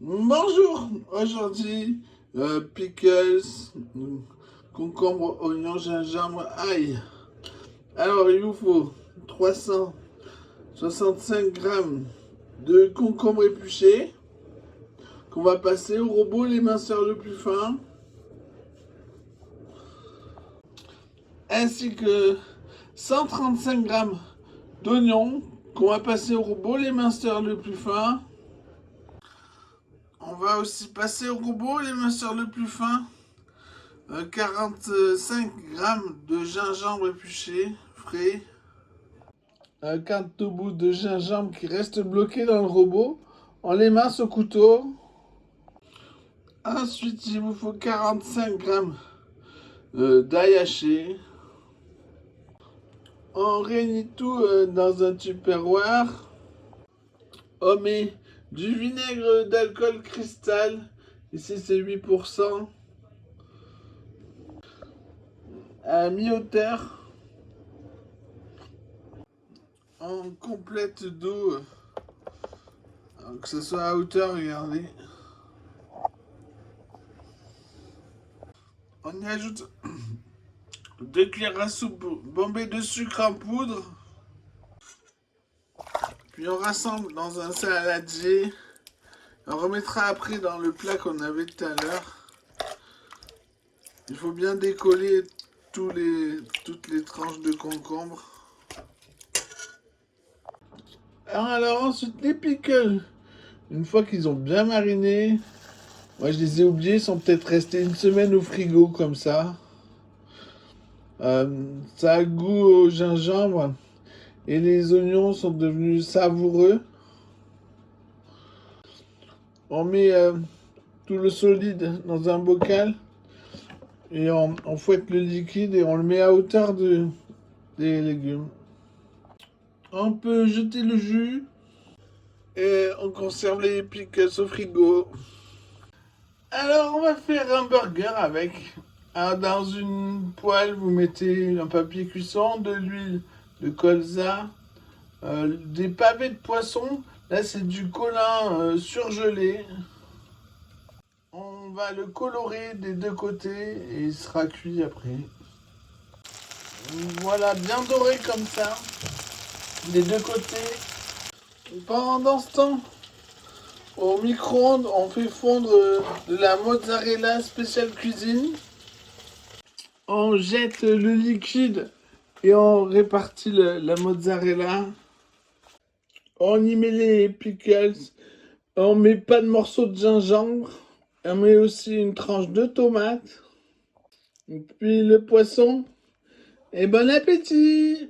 Bonjour, aujourd'hui, pickles, concombre, oignon, gingembre, ail. Alors, il vous faut 365 grammes de concombre épluché qu'on va passer au robot l'éminceur le plus fin, ainsi que 135 grammes d'oignons qu'on va passer au robot l'éminceur le plus fin. On va aussi passer au robot l'éminceur le plus fin. 45 grammes de gingembre épluché, frais. Un quart de bout de gingembre qui reste bloqué dans le robot. On les mince au couteau. Ensuite, il vous faut 45 grammes d'ail haché. On réunit tout dans un tupperware. On met du vinaigre d'alcool cristal. Ici, c'est 8%. À mi-hauteur. En complète d'eau, que ce soit à hauteur, regardez. On y ajoute 2 cuillères à soupe bombées de sucre en poudre. Puis on rassemble dans un saladier. On remettra après dans le plat qu'on avait tout à l'heure. Il faut bien décoller toutes les tranches de concombre. Alors ensuite les pickles. Une fois qu'ils ont bien mariné, moi je les ai oubliés, ils sont peut-être restés une semaine au frigo comme ça. Ça a goût au gingembre et les oignons sont devenus savoureux. On met tout le solide dans un bocal et on fouette le liquide et on le met à hauteur des légumes. On peut jeter le jus et on conserve les pickles au frigo. Alors on va faire un burger avec. Alors, dans une poêle, vous mettez un papier cuisson, de l'huile de colza, des pavés de poisson. Là, c'est du colin surgelé. On va le colorer des deux côtés et il sera cuit après. Voilà, bien doré comme ça, des deux côtés. Pendant ce temps, au micro-ondes, on fait fondre de la mozzarella spéciale cuisine. On jette le liquide et on répartit la mozzarella. On y met les pickles. On met pas de morceaux de gingembre. On met aussi une tranche de tomate. Et puis le poisson. Et bon appétit!